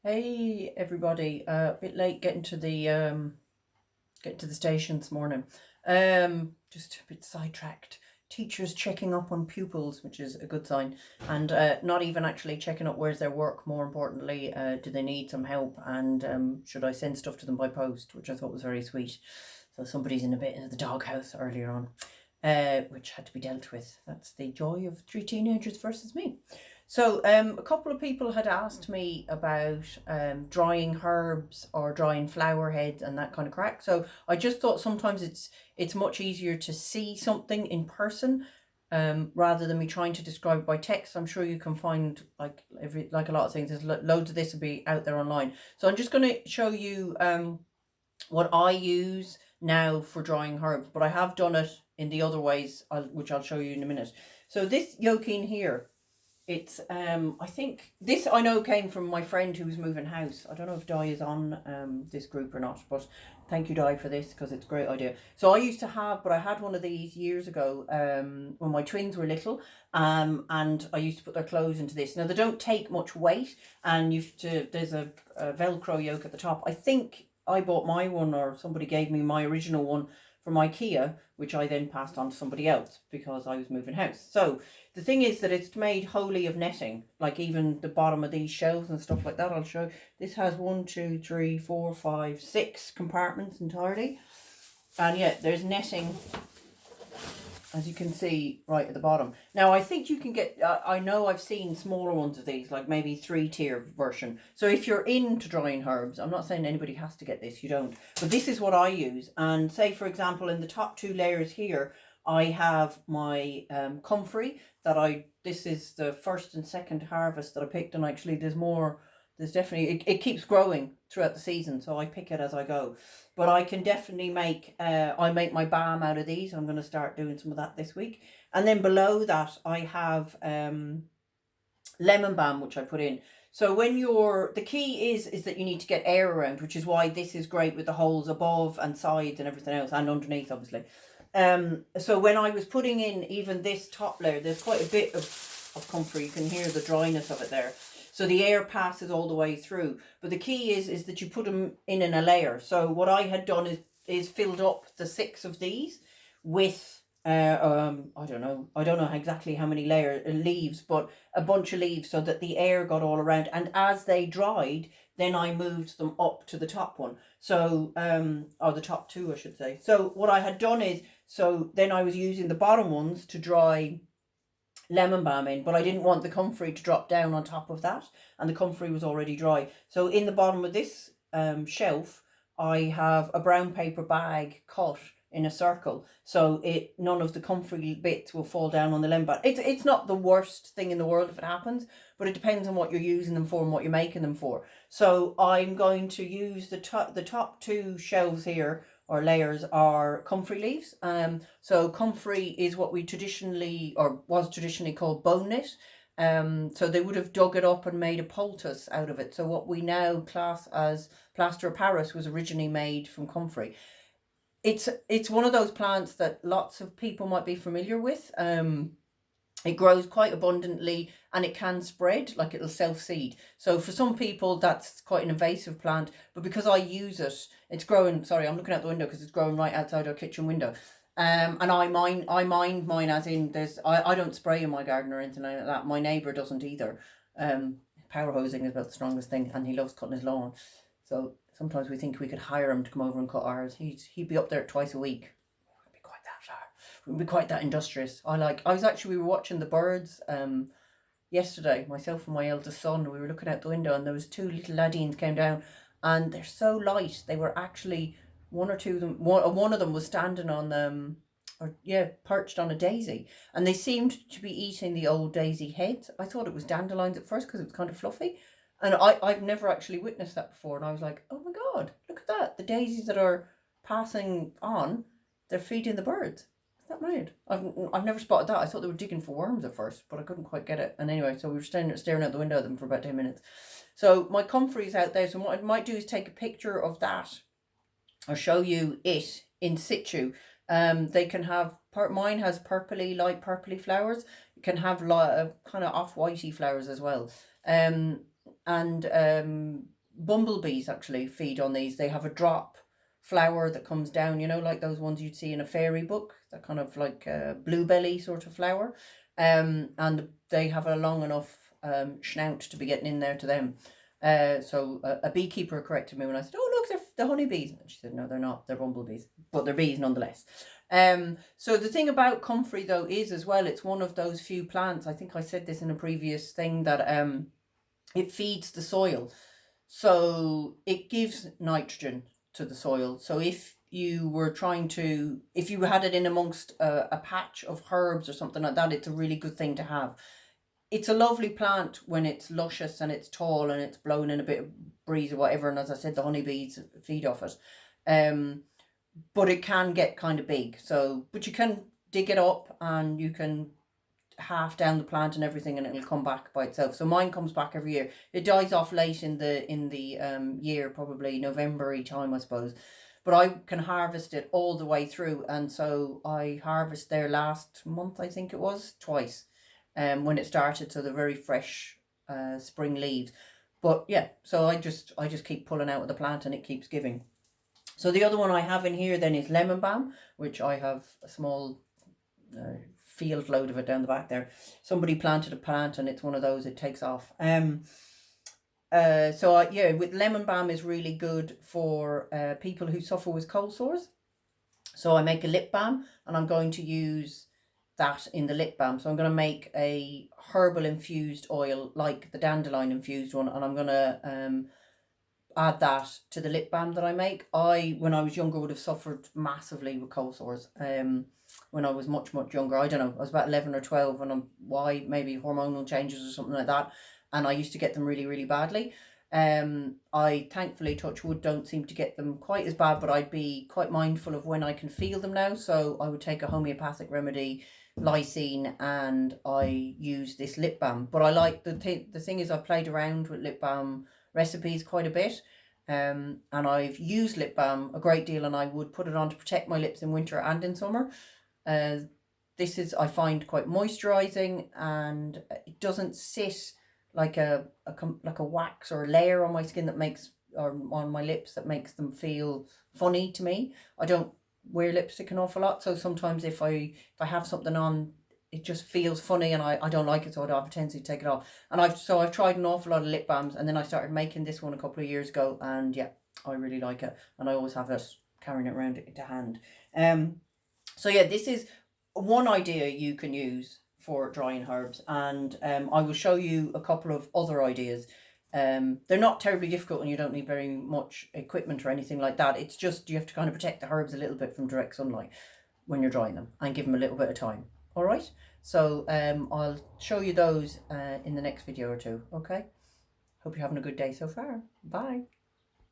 Hey everybody, a bit late getting to the station this morning. Just a bit sidetracked. Teachers checking up on pupils, which is a good sign, and not even actually checking up where's their work. More importantly, do they need some help, and should I send stuff to them by post, which I thought was very sweet. So somebody's in a bit of the doghouse earlier on, which had to be dealt with. That's the joy of three teenagers versus me. So, a couple of people had asked me about drying herbs or drying flower heads and that kind of crack. So I just thought sometimes it's much easier to see something in person rather than me trying to describe it by text. I'm sure you can find like a lot of things. There's loads of this will be out there online. So I'm just going to show you what I use now for drying herbs, but I have done it in the other ways, which I'll show you in a minute. So this Yoke here, it's I think this I know came from my friend who was moving house. I don't know if Di is on this group or not, but thank you, Di, for this because it's a great idea. So I used to have, but I had one of these years ago when my twins were little, and I used to put their clothes into this. Now they don't take much weight, and there's a Velcro yoke at the top. I think I bought my one, or somebody gave me my original one from IKEA, which I then passed on to somebody else because I was moving house. So the thing is that it's made wholly of netting, like even the bottom of these shelves and stuff like that. I'll show you. This has 1, 2, 3, 4, 5, 6 compartments entirely. And yeah, there's netting, as you can see, right at the bottom. Now, I think you can get, I know I've seen smaller ones of these, like maybe 3-tier version. So if you're into drying herbs, I'm not saying anybody has to get this, you don't. But this is what I use. And say, for example, in the top 2 layers here, I have my Comfrey this is the first and second harvest that I picked. And actually there's definitely, it keeps growing throughout the season. So I pick it as I go. But I can definitely I make my balm out of these. I'm going to start doing some of that this week. And then below that, I have lemon balm, which I put in. So the key is that you need to get air around, which is why this is great with the holes above and sides and everything else, and underneath, obviously. So when I was putting in even this top layer, there's quite a bit of comfrey. You can hear the dryness of it there. So the air passes all the way through. But the key is that you put them in a layer. So what I had done is filled up the 6 of these with I don't know exactly how many leaves, but a bunch of leaves so that the air got all around. And as they dried, then I moved them up to the top one. So or the top 2, I should say. So what I had done is, so then I was using the bottom ones to dry lemon balm in, but I didn't want the comfrey to drop down on top of that, and the comfrey was already dry. So in the bottom of this shelf, I have a brown paper bag cut in a circle, so none of the comfrey bits will fall down on the lemon balm. It's not the worst thing in the world if it happens, but it depends on what you're using them for and what you're making them for. So I'm going to use the top 2 shelves here, or layers, are comfrey leaves. So comfrey is what we traditionally, or was traditionally, called bone knit. So they would have dug it up and made a poultice out of it. So what we now class as plaster of Paris was originally made from comfrey. It's one of those plants that lots of people might be familiar with. It grows quite abundantly and it can spread, like it'll self-seed. So for some people that's quite an invasive plant, but because I use it, it's growing, sorry, I'm looking out the window because it's growing right outside our kitchen window. And I mind mine as in I don't spray in my garden or anything like that. My neighbour doesn't either. Power hosing is about the strongest thing, and he loves cutting his lawn. So sometimes we think we could hire him to come over and cut ours. He'd be up there twice a week. Wouldn't be quite that industrious. We were watching the birds yesterday, myself and my eldest son. We were looking out the window and there was 2 little laddines came down, and they're so light. They were actually, one or two of them, one of them was standing on perched on a daisy, and they seemed to be eating the old daisy heads. I thought it was dandelions at first because it was kind of fluffy, and I've never actually witnessed that before, and I was like, oh my god, look at that, the daisies that are passing on, they're feeding the birds. That mad? I've never spotted that. I thought they were digging for worms at first, but I couldn't quite get it. And anyway, so we were staring out the window at them for about 10 minutes. So my comfrey's out there. So what I might do is take a picture of that, or show you it in situ. They can have mine has light purpley flowers. You can have kind of off-whitey flowers as well. And bumblebees actually feed on these. They have a drop flower that comes down, you know, like those ones you'd see in a fairy book, that kind of like bluebelly sort of flower. And they have a long enough snout to be getting in there to them. So a beekeeper corrected me when I said, "Oh, look, they're the honeybees." And she said, "No, they're not. They're bumblebees, but they're bees nonetheless." So the thing about comfrey though is as well, it's one of those few plants. I think I said this in a previous thing that it feeds the soil, so it gives nitrogen to the soil. So if you were trying to, if you had it in amongst a patch of herbs or something like that, it's a really good thing to have. It's a lovely plant when it's luscious and it's tall and it's blowing in a bit of breeze or whatever. And as I said, the honeybees feed off it. But it can get kind of big. So, but you can dig it up and you can half down the plant and everything, and it'll come back by itself. So mine comes back every year. It dies off late in the year, probably November time, I suppose. But I can harvest it all the way through, and so I harvest there last month, I think it was, twice. When it started, so the very fresh spring leaves. But yeah, so I just keep pulling out of the plant and it keeps giving. So the other one I have in here then is lemon balm, which I have a small field load of it down the back there. Somebody planted a plant and it's one of those, it takes off. Yeah, with lemon balm is really good for people who suffer with cold sores. So I make a lip balm, and I'm going to use that in the lip balm. So I'm going to make a herbal infused oil like the dandelion infused one, and I'm going to add that to the lip balm that I make. When I was younger, would have suffered massively with cold sores. When I was much younger, I don't know, I was about 11 or 12, and why, maybe hormonal changes or something like that, and I used to get them really badly. I thankfully, touch wood, don't seem to get them quite as bad, but I'd be quite mindful of when I can feel them now. So I would take a homeopathic remedy, lysine, and I use this lip balm. But I like the thing is, I've played around with lip balm recipes quite a bit, and I've used lip balm a great deal, and I would put it on to protect my lips in winter and in summer. This is, I find, quite moisturizing, and it doesn't sit like a wax or a layer on my skin that makes, or on my lips, that makes them feel funny to me. I don't wear lipstick an awful lot, so sometimes if I have something on, it just feels funny and I don't like it, so I have a tendency to take it off. And I've tried an awful lot of lip balms, and then I started making this one a couple of years ago, and yeah, I really like it, and I always have it, carrying it around to hand. So yeah, this is one idea you can use for drying herbs, and I will show you a couple of other ideas. They're not terribly difficult, and you don't need very much equipment or anything like that. It's just you have to kind of protect the herbs a little bit from direct sunlight when you're drying them, and give them a little bit of time. All right, so I'll show you those in the next video or two. Okay, hope you're having a good day so far. Bye.